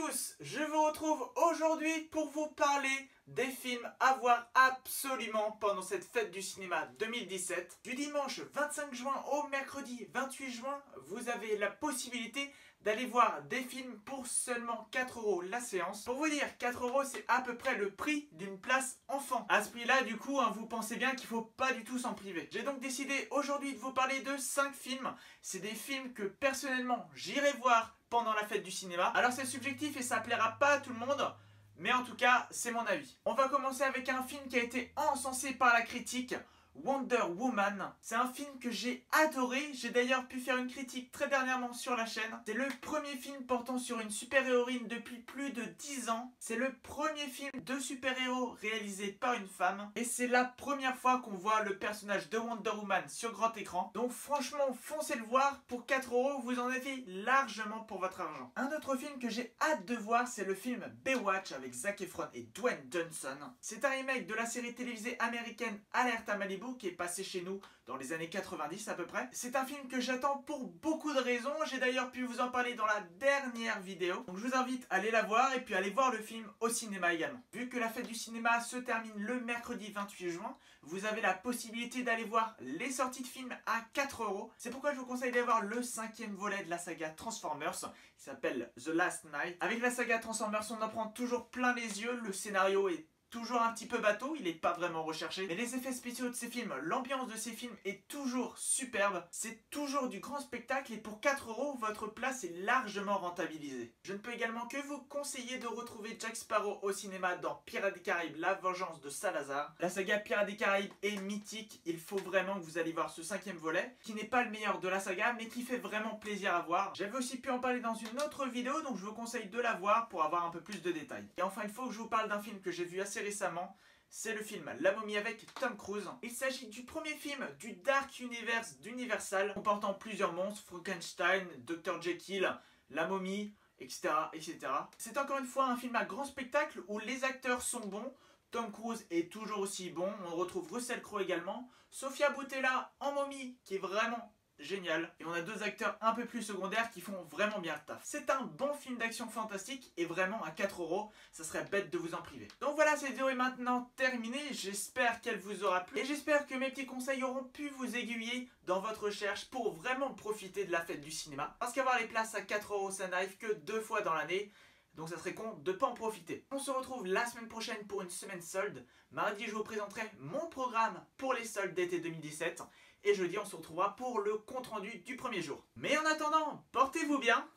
tous, je vous retrouve aujourd'hui pour vous parler des films à voir absolument pendant cette fête du cinéma 2017. Du dimanche 25 juin au mercredi 28 juin, vous avez la possibilité d'aller voir des films pour seulement 4 € la séance. Pour vous dire, 4 € c'est à peu près le prix d'une place enfant. À ce prix-là, du coup, vous pensez bien qu'il ne faut pas du tout s'en priver. J'ai donc décidé aujourd'hui de vous parler de 5 films. C'est des films que personnellement j'irai voir pendant la fête du cinéma. Alors c'est subjectif et ça plaira pas à tout le monde, mais en tout cas c'est mon avis. On va commencer avec un film qui a été encensé par la critique, Wonder Woman. C'est un film que j'ai adoré, j'ai d'ailleurs pu faire une critique très dernièrement sur la chaîne. C'est le premier film portant sur une super-héroïne depuis plus de 10 ans. C'est le premier film de super-héros réalisé par une femme. Et c'est la première fois qu'on voit le personnage de Wonder Woman sur grand écran. Donc franchement, foncez le voir. Pour 4 €, vous en avez largement pour votre argent. Un autre film que j'ai hâte de voir, c'est le film Baywatch avec Zac Efron et Dwayne Johnson. C'est un remake de la série télévisée américaine Alerte à Malibu qui est passé chez nous dans les années 90 à peu près. C'est un film que j'attends pour beaucoup de raisons. J'ai d'ailleurs pu vous en parler dans la dernière vidéo. Donc je vous invite à aller la voir et puis aller voir le film au cinéma également. Vu que la fête du cinéma se termine le mercredi 28 juin, vous avez la possibilité d'aller voir les sorties de films à 4 €. C'est pourquoi je vous conseille d'aller voir le 5e volet de la saga Transformers qui s'appelle The Last Knight. Avec la saga Transformers, on en prend toujours plein les yeux. Le scénario est toujours un petit peu bateau, il n'est pas vraiment recherché. Mais les effets spéciaux de ces films, l'ambiance de ces films est toujours superbe. C'est toujours du grand spectacle et pour 4 €, votre place est largement rentabilisée. Je ne peux également que vous conseiller de retrouver Jack Sparrow au cinéma dans Pirates des Caraïbes, La Vengeance de Salazar. La saga Pirates des Caraïbes est mythique. Il faut vraiment que vous alliez voir ce 5e volet, qui n'est pas le meilleur de la saga, mais qui fait vraiment plaisir à voir. J'avais aussi pu en parler dans une autre vidéo, donc je vous conseille de la voir pour avoir un peu plus de détails. Et enfin, il faut que je vous parle d'un film que j'ai vu assez récemment, c'est le film La Momie avec Tom Cruise. Il s'agit du premier film du Dark Universe d'Universal, comportant plusieurs monstres, Frankenstein, Dr. Jekyll, La Momie, etc. etc. C'est encore une fois un film à grand spectacle où les acteurs sont bons. Tom Cruise est toujours aussi bon, on retrouve Russell Crowe également, Sofia Boutella en momie qui est vraiment génial. Et on a 2 acteurs un peu plus secondaires qui font vraiment bien le taf. C'est un bon film d'action fantastique et vraiment à 4 €, ça serait bête de vous en priver. Donc voilà, cette vidéo est maintenant terminée. J'espère qu'elle vous aura plu et j'espère que mes petits conseils auront pu vous aiguiller dans votre recherche pour vraiment profiter de la fête du cinéma. Parce qu'avoir les places à 4 €, ça n'arrive que 2 fois dans l'année. Donc ça serait con de ne pas en profiter. On se retrouve la semaine prochaine pour une semaine solde. Mardi, je vous présenterai mon programme pour les soldes d'été 2017. Et jeudi, on se retrouvera pour le compte rendu du premier jour. Mais en attendant, portez-vous bien.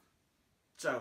Ciao.